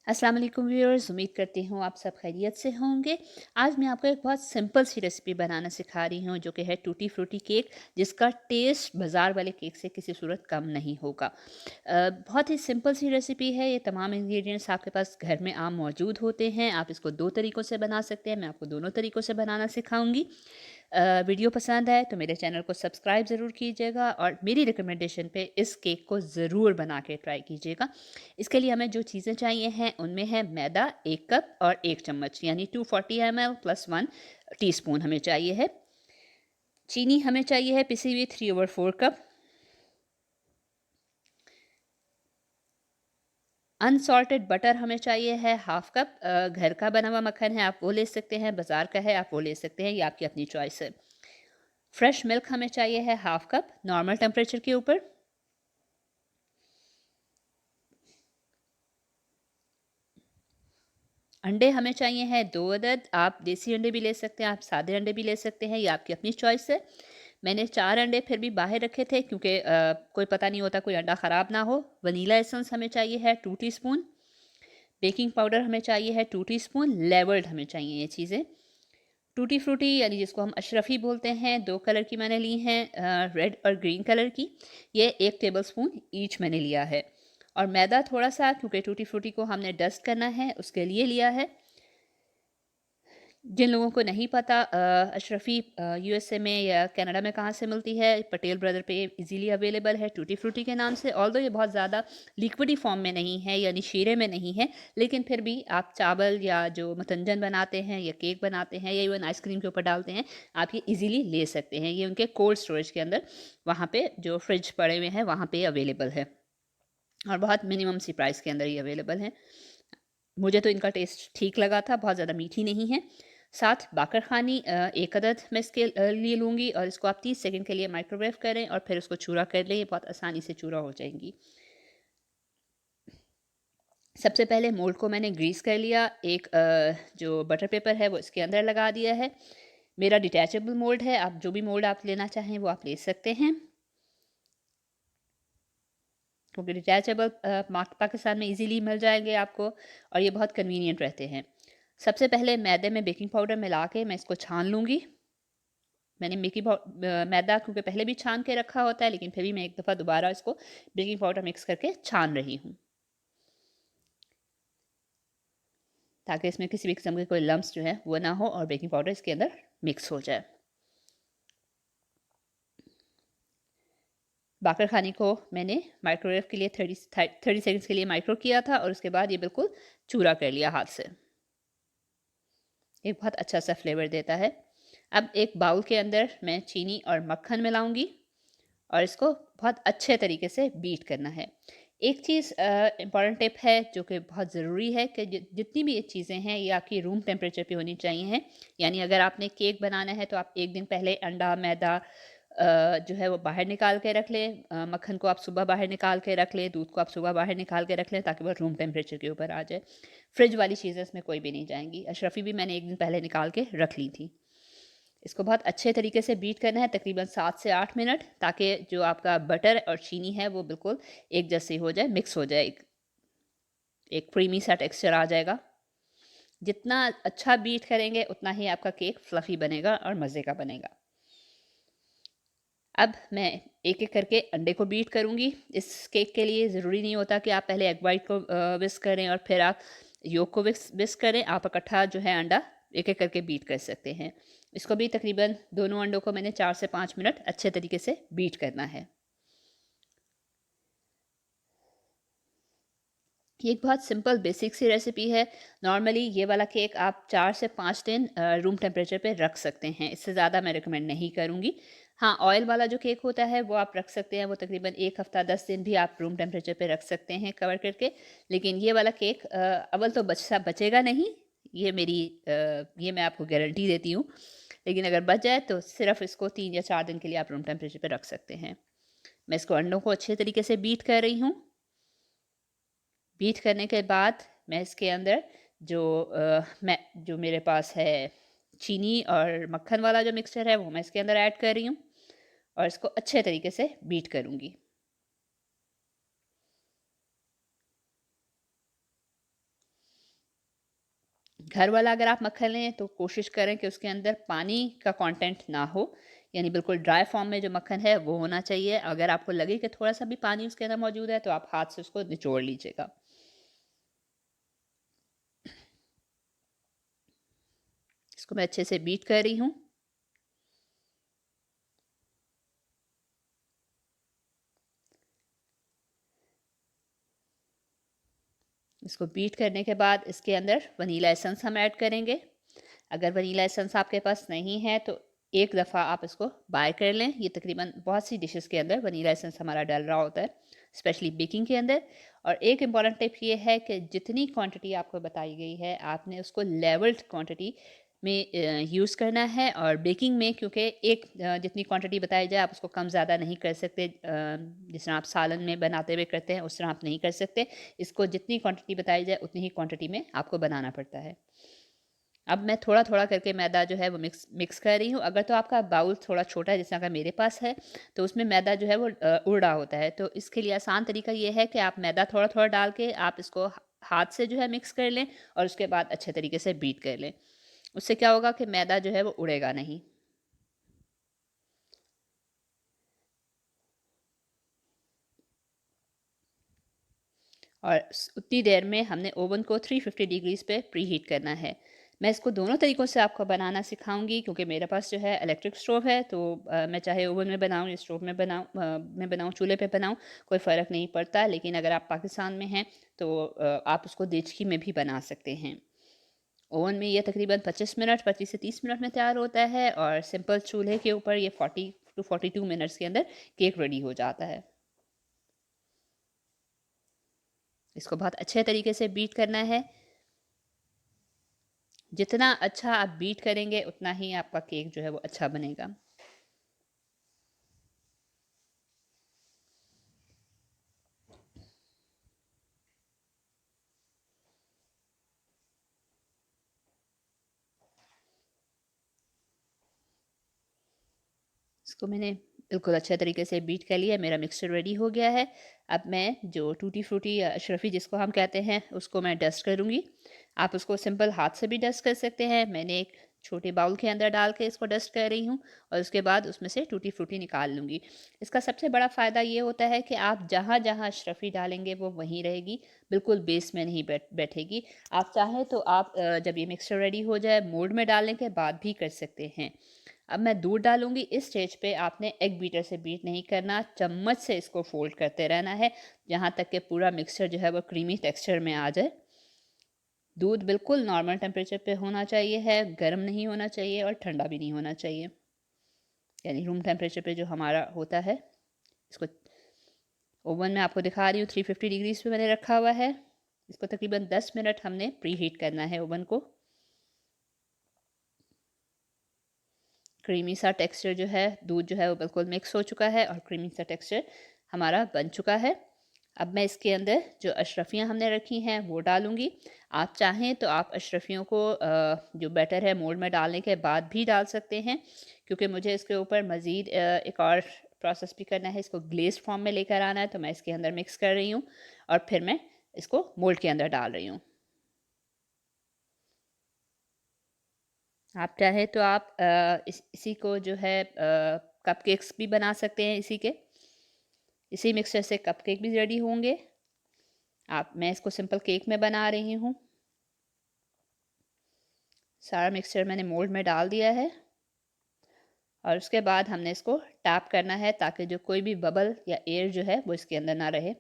अस्सलाम वालेकुम व्यूअर्स, उम्मीद करती हूँ आप सब खैरियत से होंगे। आज मैं आपको एक बहुत सिंपल सी रेसिपी बनाना सिखा रही हूँ जो कि है टूटी फ्रूटी केक, जिसका टेस्ट बाज़ार वाले केक से किसी सूरत कम नहीं होगा। बहुत ही सिंपल सी रेसिपी है, ये तमाम इंग्रेडिएंट्स आपके पास घर में आम मौजूद होते हैं। आप इसको 2 तरीक़ों से बना सकते हैं, मैं आपको दोनों तरीक़ों से बनाना सिखाऊँगी। वीडियो पसंद आए तो मेरे चैनल को सब्सक्राइब ज़रूर कीजिएगा और मेरी रिकमेंडेशन पे इस केक को ज़रूर बना के ट्राई कीजिएगा। इसके लिए हमें जो चीज़ें चाहिए हैं उनमें है मैदा 1 कप और 1 चम्मच यानी 240 ml प्लस 1 टीस्पून हमें चाहिए है। चीनी हमें चाहिए है पिसी हुई 3/4 कप। अनसॉल्टेड बटर हमें चाहिए है हाफ़ कप। घर का बना हुआ मक्खन है आप वो ले सकते हैं, बाज़ार का है आप वो ले सकते हैं, ये आपकी अपनी चॉइस है। फ्रेश मिल्क हमें चाहिए है हाफ़ कप नॉर्मल टेम्परेचर के ऊपर। अंडे हमें चाहिए हैं 2 अदद। आप देसी अंडे भी ले सकते हैं, आप सादे अंडे भी ले सकते हैं, ये आपकी अपनी चॉइस है। मैंने 4 अंडे फिर भी बाहर रखे थे क्योंकि कोई पता नहीं होता कोई अंडा ख़राब ना हो। वनीला एसेंस हमें चाहिए है 2 टीस्पून। बेकिंग पाउडर हमें चाहिए है 2 टीस्पून। लेवर्ड हमें चाहिए ये चीज़ें। टूटी फ्रूटी यानी जिसको हम अशरफी बोलते हैं, 2 कलर की मैंने ली हैं, रेड और ग्रीन कलर की। ये 1 टेबलस्पून ईच मैंने लिया है। और मैदा थोड़ा-सा क्योंकि टूटी फ्रूटी को हमने डस्ट करना है उसके लिए लिया है। जिन लोगों को नहीं पता अशरफी यूएसए में या कनाडा में कहाँ से मिलती है, पटेल ब्रदर पे इजीली अवेलेबल है टूटी फ्रूटी के नाम से। ऑल्दो ये बहुत ज़्यादा लिक्विडी फॉर्म में नहीं है यानी शीरे में नहीं है, लेकिन फिर भी आप चावल या जो मतंजन बनाते हैं या केक बनाते हैं या इवन आइसक्रीम के ऊपर डालते हैं, आप ये इजीली ले सकते हैं। ये उनके कोल्ड स्टोरेज के अंदर वहाँ पे जो फ्रिज पड़े हुए हैं वहाँ पे अवेलेबल है और बहुत मिनिमम सी प्राइस के अंदर ये अवेलेबल है। मुझे तो इनका टेस्ट ठीक लगा था, बहुत ज़्यादा मीठी नहीं है। साथ बाकरखानी 1 अदद मैं इसके लिए लूँगी और इसको आप 30 सेकंड के लिए माइक्रोवेव करें और फिर उसको चूरा कर लें, ये बहुत आसानी से चूरा हो जाएँगी। सबसे पहले मोल्ड को मैंने ग्रीस कर लिया, एक जो बटर पेपर है वो इसके अंदर लगा दिया है। मेरा डिटैचेबल मोल्ड है, आप जो भी मोल्ड आप लेना चाहें वो आप ले सकते हैं। क्योंकि डिटैचेबल पाकिस्तान में इजीली मिल जाएँगे आपको और ये बहुत कन्वीनिएंट रहते हैं। सबसे पहले मैदे में बेकिंग पाउडर मिला के मैं इसको छान लूँगी। मैंने मैदा क्योंकि पहले भी छान के रखा होता है, लेकिन फिर भी मैं एक दफ़ा दोबारा इसको बेकिंग पाउडर मिक्स करके छान रही हूँ, ताकि इसमें किसी भी किस्म के कोई लम्प्स जो है वो ना हो और बेकिंग पाउडर इसके अंदर मिक्स हो जाए। बाकर खाने को मैंने माइक्रोवेव के लिए 30 सेकंड्स के लिए माइक्रो किया था और उसके बाद ये बिल्कुल चूरा कर लिया हाथ से। एक बहुत अच्छा सा फ्लेवर देता है। अब एक बाउल के अंदर मैं चीनी और मक्खन मिलाऊंगी और इसको बहुत अच्छे तरीके से बीट करना है। एक चीज़ इम्पॉर्टेंट टिप है जो कि बहुत ज़रूरी है कि जितनी भी ये चीज़ें हैं ये आपकी रूम टेम्परेचर पे होनी चाहिए हैं। यानी अगर आपने केक बनाना है तो आप 1 दिन पहले अंडा, मैदा जो है वो बाहर निकाल के रख लें। मक्खन को आप सुबह बाहर निकाल के रख लें, दूध को आप सुबह बाहर निकाल के रख लें ताकि वो रूम टेम्परेचर के ऊपर आ जाए। फ्रिज वाली चीज़ें इसमें कोई भी नहीं जाएँगी। अशरफी भी मैंने 1 दिन पहले निकाल के रख ली थी। इसको बहुत अच्छे तरीके से बीट करना है तकरीबन 7 से 8 मिनट, ताकि जो आपका बटर और चीनी है वो बिल्कुल एक जैसी हो जाए, मिक्स हो जाए, एक क्रीमी सा टेक्सचर आ जाएगा। जितना अच्छा बीट करेंगे उतना ही आपका केक फ्लफ़ी बनेगा और मज़े का बनेगा। अब मैं एक-एक करके अंडे को बीट करूँगी। इस केक के लिए ज़रूरी नहीं होता कि आप पहले एग वाइट को व्हिस्क करें और फिर आप योक को व्हिस्क करें। आप इकट्ठा जो है अंडा एक-एक करके बीट कर सकते हैं। इसको भी तकरीबन दोनों अंडों को मैंने 4 से 5 मिनट अच्छे तरीके से बीट करना है। ये एक बहुत सिंपल बेसिक सी रेसिपी है। नॉर्मली ये वाला केक आप 4 से 5 दिन रूम टेम्परेचर पे रख सकते हैं। इससे ज़्यादा मैं रिकमेंड नहीं करूँगी। हाँ, ऑयल वाला जो केक होता है वो आप रख सकते हैं। वो तकरीबन 1 हफ़्ता 10 दिन भी आप रूम टेम्परेचर पे रख सकते हैं कवर करके। लेकिन ये वाला केक अव्वल तो बचेगा नहीं, ये मैं आपको गारंटी देती हूँ। लेकिन अगर बच जाए तो सिर्फ़ इसको 3 या 4 दिन के लिए आप रूम टेम्परेचर पे रख सकते हैं। मैं इसको अंडों को अच्छे तरीके से बीट कर रही हूँ। बीट करने के बाद मैं इसके अंदर जो मेरे पास है चीनी और मक्खन वाला जो मिक्सचर है वो मैं इसके अंदर ऐड कर रही हूँ और इसको अच्छे तरीके से बीट करूँगी। घर वाला अगर आप मक्खन लें तो कोशिश करें कि उसके अंदर पानी का कंटेंट ना हो, यानी बिल्कुल ड्राई फॉर्म में जो मक्खन है वो होना चाहिए। अगर आपको लगे कि थोड़ा-सा भी पानी उसके अंदर मौजूद है तो आप हाथ से उसको निचोड़ लीजिएगा। इसको मैं अच्छे से बीट कर रही हूँ। इसको बीट करने के बाद इसके अंदर वनीला एसेंस हम ऐड करेंगे। अगर वनीला एसेंस आपके पास नहीं है तो एक दफ़ा आप इसको बाय कर लें। ये तकरीबन बहुत सी डिशेस के अंदर वनीला एसेंस हमारा डल रहा होता है, स्पेशली बेकिंग के अंदर। और एक इम्पॉर्टेंट टिप ये है कि जितनी क्वांटिटी आपको बताई गई है, आपने उसको लेवल्ड क्वांटिटी में यूज़ करना है। और बेकिंग में क्योंकि जितनी क्वांटिटी बताई जाए आप उसको कम ज़्यादा नहीं कर सकते, जिस तरह आप सालन में बनाते हुए करते हैं उस तरह आप नहीं कर सकते। इसको जितनी क्वांटिटी बताई जाए उतनी ही क्वांटिटी में आपको बनाना पड़ता है। अब मैं थोड़ा-थोड़ा करके मैदा जो है वो मिक्स मिक्स कर रही हूँ। अगर तो आपका बाउल थोड़ा छोटा है, जैसे अगर मेरे पास है, तो उसमें मैदा जो है वो उड़ रहा होता है। तो इसके लिए आसान तरीका ये है कि आप मैदा थोड़ा-थोड़ा डाल के आप इसको हाथ से जो है मिक्स कर लें और उसके बाद अच्छे तरीके से बीट कर लें। उससे क्या होगा कि मैदा जो है वो उड़ेगा नहीं। और उतनी देर में हमने ओवन को 350 डिग्रीज़ पे प्रीहीट करना है। मैं इसको दोनों तरीक़ों से आपको बनाना सिखाऊँगी क्योंकि मेरे पास जो है इलेक्ट्रिक स्टोव है, तो मैं चाहे ओवन में बनाऊँ या स्टोव में बनाऊँ, चूल्हे पे बनाऊँ, कोई फ़र्क नहीं पड़ता। लेकिन अगर आप पाकिस्तान में हैं तो आप उसको देचकी में भी बना सकते हैं। ओवन में ये तकरीबन 25 से 30 मिनट में तैयार होता है और सिंपल चूल्हे के ऊपर ये 40 टू 42 मिनट्स के अंदर केक रेडी हो जाता है। इसको बहुत अच्छे तरीके से बीट करना है। जितना अच्छा आप बीट करेंगे उतना ही आपका केक जो है वो अच्छा बनेगा। इसको मैंने बिल्कुल अच्छे तरीके से बीट कर लिया, मेरा मिक्सचर रेडी हो गया है। अब मैं जो टूटी फ्रूटी या अशरफी जिसको हम कहते हैं उसको मैं डस्ट करूँगी। आप उसको सिंपल हाथ से भी डस्ट कर सकते हैं। मैंने एक छोटे बाउल के अंदर डाल के इसको डस्ट कर रही हूँ और उसके बाद उसमें से टूटी फ्रूटी निकाल लूँगी। इसका सबसे बड़ा फ़ायदा ये होता है कि आप जहाँ-जहाँ अशरफी डालेंगे वो वहीं रहेगी, बिल्कुल बेस में नहीं बैठेगी। आप चाहें तो आप जब ये मिक्सचर रेडी हो जाए मोल्ड में डालने के बाद भी कर सकते हैं। अब मैं दूध डालूँगी। इस स्टेज पे आपने एग बीटर से बीट नहीं करना, चम्मच से इसको फ़ोल्ड करते रहना है, जहाँ तक कि पूरा मिक्सचर जो है वो क्रीमी टेक्सचर में आ जाए। दूध बिल्कुल नॉर्मल टेम्परेचर पे होना चाहिए है, गर्म नहीं होना चाहिए और ठंडा भी नहीं होना चाहिए। यानी रूम टेम्परेचर पे जो हमारा होता है। इसको ओवन में आपको दिखा रही हूँ 350 डिग्रीज़ पे मैंने रखा हुआ है। इसको तकरीबन 10 मिनट हमने प्रीहीट करना है ओवन को। क्रीमी सा टेक्सचर जो है, दूध जो है वो बिल्कुल मिक्स हो चुका है और क्रीमी सा टेक्सचर हमारा बन चुका है। अब मैं इसके अंदर जो अशरफियाँ हमने रखी हैं वो डालूँगी। आप चाहें तो आप अशरफियों को जो बैटर है मोल्ड में डालने के बाद भी डाल सकते हैं, क्योंकि मुझे इसके ऊपर मज़ीद एक और प्रोसेस भी करना है, इसको ग्लेज़्ड फॉर्म में लेकर आना है, तो मैं इसके अंदर मिक्स कर रही हूँ और फिर मैं इसको मोल्ड के अंदर डाल रही हूँ। आप चाहें तो आप इसी को जो है कपकेक्स भी बना सकते हैं इसी मिक्सचर से कपकेक भी रेडी होंगे। मैं इसको सिंपल केक में बना रही हूँ। सारा मिक्सचर मैंने मोल्ड में डाल दिया है और उसके बाद हमने इसको टैप करना है ताकि जो कोई भी बबल या एयर जो है वो इसके अंदर ना रहे।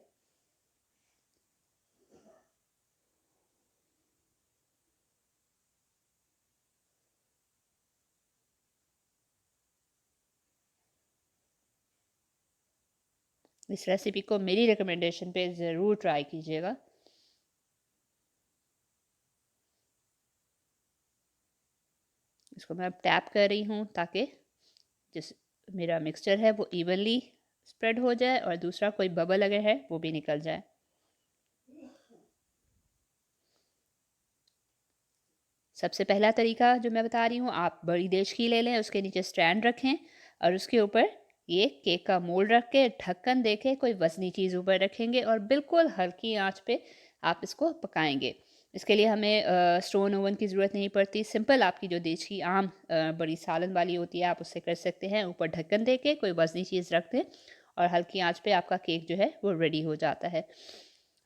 इस रेसिपी को मेरी रिकमेंडेशन पे ज़रूर ट्राई कीजिएगा। इसको मैं अब टैप कर रही हूँ ताकि जिस मेरा मिक्सचर है वो इवनली स्प्रेड हो जाए और दूसरा कोई बबल अगर है वो भी निकल जाए। सबसे पहला तरीका जो मैं बता रही हूँ, आप बड़ी देचकी ले लें, उसके नीचे स्टैंड रखें और उसके ऊपर ये केक का मोल्ड रख के ढक्कन देके कोई वज़नी चीज़ ऊपर रखेंगे और बिल्कुल हल्की आंच पे आप इसको पकाएंगे। इसके लिए हमें स्टोन ओवन की ज़रूरत नहीं पड़ती। सिंपल आपकी जो देसी आम बड़ी सालन वाली होती है, आप उससे कर सकते हैं। ऊपर ढक्कन दे के कोई वज़नी चीज़ रख दें और हल्की आंच पे आपका केक जो है वो रेडी हो जाता है।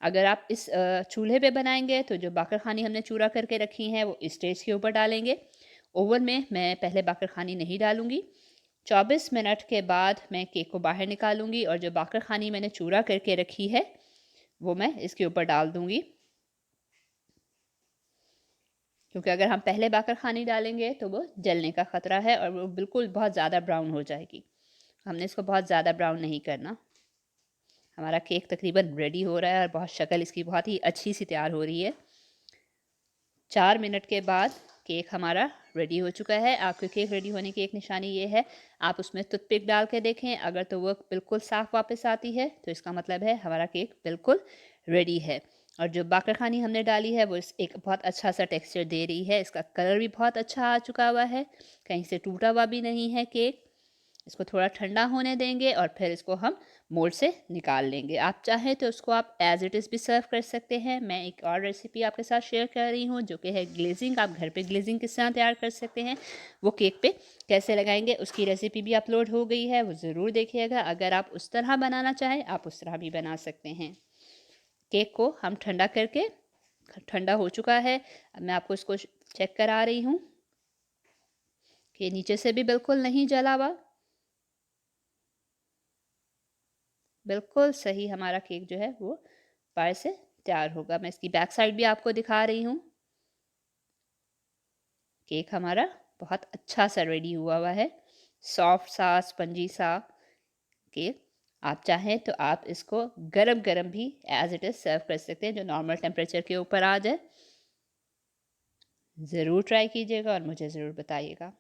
अगर आप इस चूल्हे पे बनाएँगे तो जो बाकरखानी हमने चूरा करके रखी हैं वो इस स्टेज के ऊपर डालेंगे। ओवन में मैं पहले बाकरखानी नहीं डालूँगी। 24 मिनट के बाद मैं केक को बाहर निकालूँगी और जो बाकरखानी मैंने चूरा करके रखी है, वो मैं इसके ऊपर डाल दूँगी। क्योंकि अगर हम पहले बाकरखानी डालेंगे तो वो जलने का ख़तरा है और वो बिल्कुल बहुत ज़्यादा ब्राउन हो जाएगी। हमने इसको बहुत ज़्यादा ब्राउन नहीं करना। हमारा केक तकरीबन रेडी हो रहा है और बहुत शक्ल इसकी बहुत ही अच्छी सी तैयार हो रही है। 4 मिनट के बाद केक हमारा रेडी हो चुका है। आपके केक रेडी होने की एक निशानी ये है, आप उसमें टूथपिक डाल के देखें, अगर तो वो बिल्कुल साफ़ वापस आती है तो इसका मतलब है हमारा केक बिल्कुल रेडी है। और जो बाकरखानी हमने डाली है वो इस एक बहुत अच्छा सा टेक्सचर दे रही है। इसका कलर भी बहुत अच्छा आ चुका हुआ है, कहीं से टूटा हुआ भी नहीं है केक। इसको थोड़ा ठंडा होने देंगे और फिर इसको हम मोल्ड से निकाल लेंगे। आप चाहें तो उसको आप एज़ इट इज़ भी सर्व कर सकते हैं। मैं एक और रेसिपी आपके साथ शेयर कर रही हूँ जो कि है ग्लेज़िंग। आप घर पे ग्लेज़िंग किस तरह तैयार कर सकते हैं, वो केक पे कैसे लगाएँगे, उसकी रेसिपी भी अपलोड हो गई है, वो ज़रूर देखिएगा। अगर आप उस तरह बनाना चाहें, आप उस तरह भी बना सकते हैं। केक को हम ठंडा करके ठंडा हो चुका है। अब मैं आपको इसको चेक करा रही हूँ कि नीचे से भी बिल्कुल नहीं जला हुआ। बिल्कुल सही हमारा केक जो है वो बाहर से तैयार होगा। मैं इसकी बैक साइड भी आपको दिखा रही हूँ। केक हमारा बहुत अच्छा सा रेडी हुआ हुआ है। सॉफ्ट सा, स्पंजी सा केक। आप चाहें तो आप इसको गरम-गरम भी एज़ इट इज़ सर्व कर सकते हैं, जो नॉर्मल टेम्परेचर के ऊपर आ जाए। ज़रूर ट्राई कीजिएगा और मुझे ज़रूर बताइएगा।